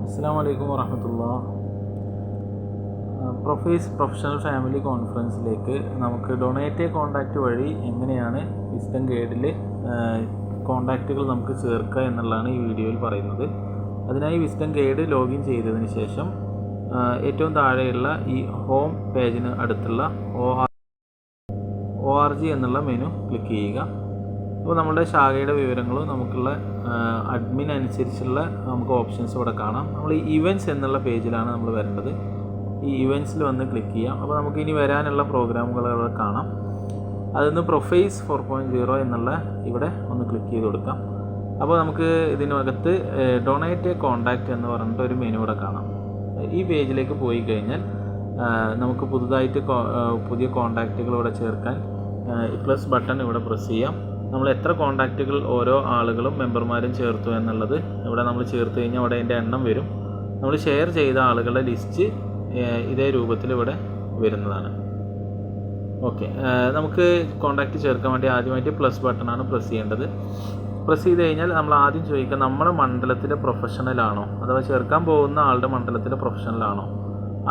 അസ്സലാമു അലൈക്കും വറഹ്മത്തുള്ളാഹി. പ്രൊഫഷണൽ ഫാമിലി കോൺഫറൻസിലേക്ക് നമുക്ക് ഡൊണേറ്റ് എ കോൺടാക്റ്റ് വഴി എങ്ങനെയാണ് വിസ്ഡം ഗൈഡിൽ കോൺടാക്റ്റുകൾ നമുക്ക് ചേർക്കുക എന്നുള്ളതാണ് ഈ വീഡിയോയിൽ പറയുന്നത്. അതിനായി വിസ്ഡം ഗൈഡ് ലോഗിൻ ചെയ്തതിന് ശേഷം ഏറ്റവും താഴെയുള്ള ഈ ഹോം പേജിന് അടുത്തുള്ള ORG എന്നുള്ള മെനു ക്ലിക്ക് ചെയ്യുക. അപ്പോൾ നമ്മുടെ ശാഖയുടെ വിവരങ്ങളും നമുക്കുള്ള അഡ്മിൻ അനുസരിച്ചുള്ള നമുക്ക് ഓപ്ഷൻസ് ഇവിടെ കാണാം. നമ്മൾ ഈ ഇവൻറ്റ്സ് എന്നുള്ള പേജിലാണ് നമ്മൾ വരേണ്ടത്. ഈ ഇവൻറ്റ്സിൽ വന്ന് ക്ലിക്ക് ചെയ്യാം. അപ്പോൾ നമുക്ക് ഇനി വരാനുള്ള പ്രോഗ്രാമുകൾ ഇവിടെ കാണാം. അതിൽ പ്രൊഫൈസ് 4.0 എന്നുള്ള ഇവിടെ ഒന്ന് ക്ലിക്ക് ചെയ്ത് കൊടുക്കാം. അപ്പോൾ നമുക്ക് ഇതിനകത്ത് ഡൊണേറ്റ് എ കോൺടാക്റ്റ് എന്ന് പറഞ്ഞിട്ട് ഒരു മെനു ഇവിടെ കാണാം. ഈ പേജിലേക്ക് പോയി കഴിഞ്ഞാൽ നമുക്ക് പുതിയ കോൺടാക്റ്റുകൾ ഇവിടെ ചേർക്കാൻ പ്ലസ് ബട്ടൺ ഇവിടെ പ്രസ് ചെയ്യാം. നമ്മൾ എത്ര കോൺടാക്റ്റുകൾ ഓരോ ആളുകളും മെമ്പർമാരും ചേർത്തു എന്നുള്ളത് ഇവിടെ നമ്മൾ ചേർത്ത് കഴിഞ്ഞാൽ അവിടെ അതിൻ്റെ എണ്ണം വരും. നമ്മൾ ഷെയർ ചെയ്ത ആളുകളുടെ ലിസ്റ്റ് ഇതേ രൂപത്തിൽ ഇവിടെ വരുന്നതാണ്. ഓക്കെ, നമുക്ക് കോൺടാക്റ്റ് ചേർക്കാൻ വേണ്ടി ആദ്യമായിട്ട് പ്ലസ് ബട്ടണാണ് പ്രസ് ചെയ്യേണ്ടത്. പ്രസ് ചെയ്ത് കഴിഞ്ഞാൽ നമ്മൾ ആദ്യം ചോദിക്കുക നമ്മുടെ മണ്ഡലത്തിലെ പ്രൊഫഷണലാണോ, അഥവാ ചേർക്കാൻ പോകുന്ന ആളുടെ മണ്ഡലത്തിലെ പ്രൊഫഷണലാണോ.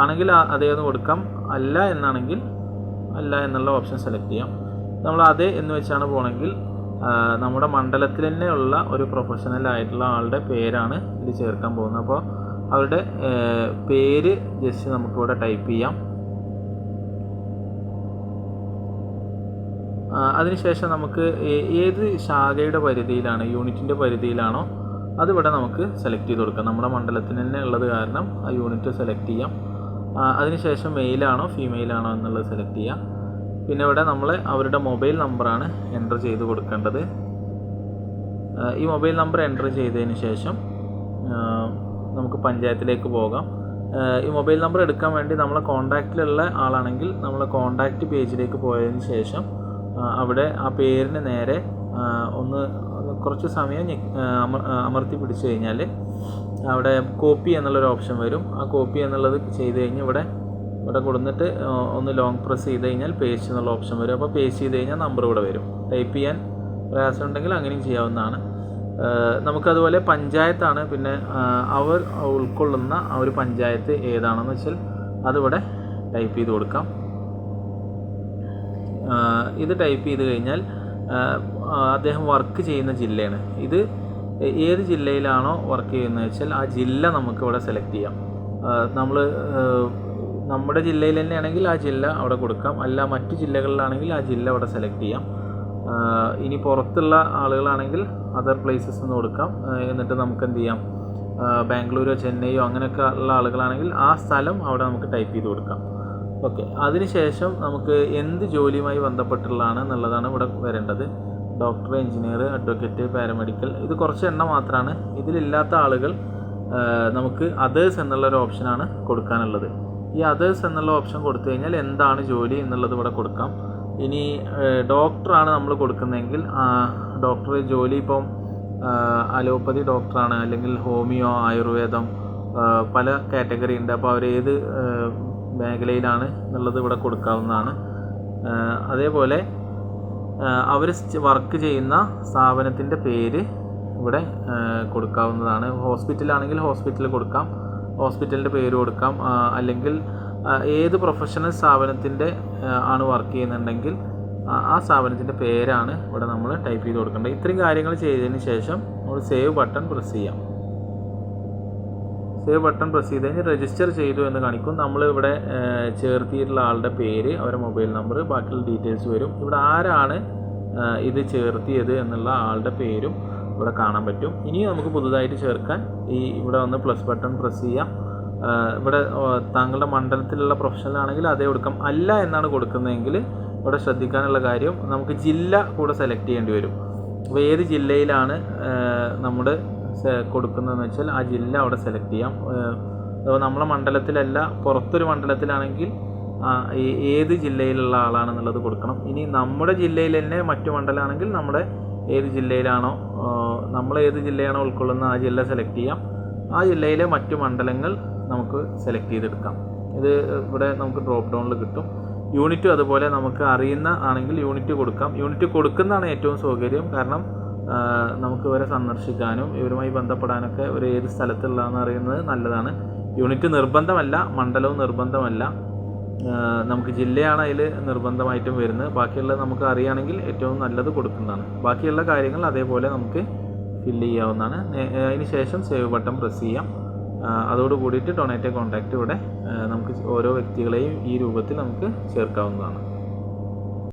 ആണെങ്കിൽ അതേന്ന് കൊടുക്കാം. അല്ല എന്നാണെങ്കിൽ അല്ല എന്നുള്ള ഓപ്ഷൻ സെലക്ട് ചെയ്യാം. നമ്മൾ അതെ എന്ന് വെച്ചാണ് പോകണമെങ്കിൽ നമ്മുടെ മണ്ഡലത്തിൽ തന്നെയുള്ള ഒരു പ്രൊഫഷണലായിട്ടുള്ള ആളുടെ പേരാണ് ഇത് ചേർക്കാൻ പോകുന്നത്. അപ്പോൾ അവരുടെ പേര് ജസ്റ്റ് നമുക്കിവിടെ ടൈപ്പ് ചെയ്യാം. അതിനുശേഷം നമുക്ക് ഏത് ശാഖയുടെ പരിധിയിലാണ്, യൂണിറ്റിൻ്റെ പരിധിയിലാണോ അതിവിടെ നമുക്ക് സെലക്ട് ചെയ്ത് കൊടുക്കാം. നമ്മുടെ മണ്ഡലത്തിന് തന്നെ ഉള്ളത് കാരണം ആ യൂണിറ്റ് സെലക്ട് ചെയ്യാം. അതിനുശേഷം മെയിലാണോ ഫീമെയിലാണോ എന്നുള്ളത് സെലക്ട് ചെയ്യാം. പിന്നെ ഇവിടെ നമ്മൾ അവരുടെ മൊബൈൽ നമ്പറാണ് എൻ്റർ ചെയ്ത് കൊടുക്കേണ്ടത്. ഈ മൊബൈൽ നമ്പർ എൻ്റർ ചെയ്തതിന് ശേഷം നമുക്ക് പഞ്ചായത്തിലേക്ക് പോകാം. ഈ മൊബൈൽ നമ്പർ എടുക്കാൻ വേണ്ടി നമ്മളെ കോൺടാക്റ്റിലുള്ള ആളാണെങ്കിൽ നമ്മളെ കോൺടാക്റ്റ് പേജിലേക്ക് പോയതിന് ശേഷം അവിടെ ആ പേരിന് നേരെ ഒന്ന് കുറച്ച് സമയം അമർത്തി പിടിച്ചു കഴിഞ്ഞാൽ അവിടെ കോപ്പി എന്നുള്ളൊരു ഓപ്ഷൻ വരും. ആ കോപ്പി എന്നുള്ളത് ചെയ്ത് കഴിഞ്ഞ് ഇവിടെ കൊടുത്തിട്ട് ഒന്ന് ലോങ് പ്രസ് ചെയ്ത് കഴിഞ്ഞാൽ പേസ്റ്റ് എന്നുള്ള ഓപ്ഷൻ വരും. അപ്പോൾ പേസ്റ്റ് ചെയ്ത് കഴിഞ്ഞാൽ നമ്പർ ഇവിടെ വരും. ടൈപ്പ് ചെയ്യാൻ പ്രയാസം ഉണ്ടെങ്കിൽ അങ്ങനെയും ചെയ്യാവുന്നതാണ്. നമുക്കതുപോലെ പഞ്ചായത്താണ്, പിന്നെ അവർ ഉൾക്കൊള്ളുന്ന ആ ഒരു പഞ്ചായത്ത് ഏതാണെന്ന് വെച്ചാൽ അതിവിടെ ടൈപ്പ് ചെയ്ത് കൊടുക്കാം. ഇത് ടൈപ്പ് ചെയ്ത് കഴിഞ്ഞാൽ അദ്ദേഹം വർക്ക് ചെയ്യുന്ന ജില്ലയാണ്. ഇത് ഏത് ജില്ലയിലാണോ വർക്ക് ചെയ്യുന്നത് വെച്ചാൽ ആ ജില്ല നമുക്കിവിടെ സെലക്ട് ചെയ്യാം. നമ്മൾ നമ്മുടെ ജില്ലയിൽ തന്നെയാണെങ്കിൽ ആ ജില്ല അവിടെ കൊടുക്കാം. അല്ല മറ്റു ജില്ലകളിലാണെങ്കിൽ ആ ജില്ല അവിടെ സെലക്ട് ചെയ്യാം. ഇനി പുറത്തുള്ള ആളുകളാണെങ്കിൽ അതർ പ്ലേസസ് എന്ന് കൊടുക്കാം. എന്നിട്ട് നമുക്ക് എന്ത് ചെയ്യാം, ബാംഗ്ലൂരോ ചെന്നൈയോ അങ്ങനെയൊക്കെ ഉള്ള ആളുകളാണെങ്കിൽ ആ സ്ഥലം അവിടെ നമുക്ക് ടൈപ്പ് ചെയ്ത് കൊടുക്കാം. ഓക്കെ, അതിനുശേഷം നമുക്ക് എന്ത് ജോലിയുമായി ബന്ധപ്പെട്ടുള്ളതാണ് എന്നുള്ളതാണ് ഇവിടെ വരേണ്ടത്. ഡോക്ടർ, എഞ്ചിനീയർ, അഡ്വക്കേറ്റ്, പാരാമെഡിക്കൽ, ഇത് കുറച്ച് എണ്ണം മാത്രമാണ്. ഇതിലില്ലാത്ത ആളുകൾ നമുക്ക് അതേഴ്സ് എന്നുള്ളൊരു ഓപ്ഷനാണ് കൊടുക്കാനുള്ളത്. ഈ അതേഴ്സ് എന്നുള്ള ഓപ്ഷൻ കൊടുത്തു കഴിഞ്ഞാൽ എന്താണ് ജോലി എന്നുള്ളത് ഇവിടെ കൊടുക്കാം. ഇനി ഡോക്ടറാണ് നമ്മൾ കൊടുക്കുന്നതെങ്കിൽ ഡോക്ടർ ജോലി ഇപ്പം അലോപ്പതി ഡോക്ടറാണ്, അല്ലെങ്കിൽ ഹോമിയോ, ആയുർവേദം, പല കാറ്റഗറി ഉണ്ട്. അപ്പോൾ അവർ ഏത് മേഖലയിലാണ് എന്നുള്ളത് ഇവിടെ കൊടുക്കാവുന്നതാണ്. അതേപോലെ അവർ വർക്ക് ചെയ്യുന്ന സ്ഥാപനത്തിൻ്റെ പേര് ഇവിടെ കൊടുക്കാവുന്നതാണ്. ഹോസ്പിറ്റലാണെങ്കിൽ ഹോസ്പിറ്റൽ കൊടുക്കാം, ഹോസ്പിറ്റലിൻ്റെ പേര് കൊടുക്കാം. അല്ലെങ്കിൽ ഏത് പ്രൊഫഷണൽ സ്ഥാപനത്തിൻ്റെ ആണ് വർക്ക് ചെയ്യുന്നുണ്ടെങ്കിൽ ആ സ്ഥാപനത്തിൻ്റെ പേരാണ് ഇവിടെ നമ്മൾ ടൈപ്പ് ചെയ്ത് കൊടുക്കേണ്ടത്. ഇത്രയും കാര്യങ്ങൾ ചെയ്തതിന് ശേഷം നമ്മൾ സേവ് ബട്ടൺ പ്രസ് ചെയ്യാം. സേവ് ബട്ടൺ പ്രസ് ചെയ്ത് കഴിഞ്ഞ് രജിസ്റ്റർ ചെയ്തു എന്ന് കാണിക്കും. നമ്മൾ ഇവിടെ ചേർത്തിയിട്ടുള്ള ആളുടെ പേര്, അവരുടെ മൊബൈൽ നമ്പർ, ബാക്കിയുള്ള ഡീറ്റെയിൽസ് വരും. ഇവിടെ ആരാണ് ഇത് ചേർത്തിയത് എന്നുള്ള ആളുടെ പേരും ഇവിടെ കാണാൻ പറ്റും. ഇനി നമുക്ക് പുതുതായിട്ട് ചേർക്കാൻ ഇവിടെ വന്ന് പ്ലസ് ബട്ടൺ പ്രസ് ചെയ്യാം. ഇവിടെ താങ്കളുടെ മണ്ഡലത്തിലുള്ള പ്രൊഫഷണലാണെങ്കിൽ അതേ കൊടുക്കാം. അല്ല എന്നാണ് കൊടുക്കുന്നതെങ്കിൽ ഇവിടെ ശ്രദ്ധിക്കാനുള്ള കാര്യം നമുക്ക് ജില്ല കൂടെ സെലക്ട് ചെയ്യേണ്ടി വരും. അപ്പോൾ ഏത് ജില്ലയിലാണ് നമ്മുടെ കൊടുക്കുന്നതെന്ന് വെച്ചാൽ ആ ജില്ല അവിടെ സെലക്ട് ചെയ്യാം. നമ്മളെ മണ്ഡലത്തിലല്ല, പുറത്തൊരു മണ്ഡലത്തിലാണെങ്കിൽ ഏത് ജില്ലയിലുള്ള ആളാണെന്നുള്ളത് കൊടുക്കണം. ഇനി നമ്മുടെ ജില്ലയിൽ തന്നെ മറ്റു മണ്ഡലമാണെങ്കിൽ നമ്മുടെ ഏത് ജില്ലയിലാണോ നമ്മൾ ഏത് ജില്ലയാണോ ഉൾക്കൊള്ളുന്ന ആ ജില്ല സെലക്ട് ചെയ്യാം. ആ ജില്ലയിലെ മറ്റു മണ്ഡലങ്ങൾ നമുക്ക് സെലക്ട് ചെയ്തെടുക്കാം. ഇത് ഇവിടെ നമുക്ക് ഡ്രോപ്പ് ഡൗണിൽ കിട്ടും. യൂണിറ്റും അതുപോലെ നമുക്ക് അറിയുന്ന ആണെങ്കിൽ യൂണിറ്റ് കൊടുക്കാം. യൂണിറ്റ് കൊടുക്കുന്നതാണ് ഏറ്റവും സൗകര്യം. കാരണം നമുക്ക് ഇവരെ സന്ദർശിക്കാനും ഇവരുമായി ബന്ധപ്പെടാനൊക്കെ ഒരു ഏത് സ്ഥലത്തുള്ളതെന്ന് അറിയുന്നത് നല്ലതാണ്. യൂണിറ്റ് നിർബന്ധമല്ല, മണ്ഡലവും നിർബന്ധമല്ല, നമുക്ക് ജില്ലയാണ് അതിൽ നിർബന്ധമായിട്ടും വരുന്നത്. ബാക്കിയുള്ളത് നമുക്ക് അറിയുകയാണെങ്കിൽ ഏറ്റവും നല്ലത് കൊടുക്കുന്നതാണ്. ബാക്കിയുള്ള കാര്യങ്ങൾ അതേപോലെ നമുക്ക് ഫില്ല് ചെയ്യാവുന്നതാണ്. അതിന് ശേഷം സേവ് ബട്ടൺ പ്രസ് ചെയ്യാം. അതോട് കൂടിയിട്ട് ഡൊണേറ്റ് കോൺടാക്റ്റ് ഇവിടെ നമുക്ക് ഓരോ വ്യക്തികളെയും ഈ രൂപത്തിൽ നമുക്ക് ചേർക്കാവുന്നതാണ്.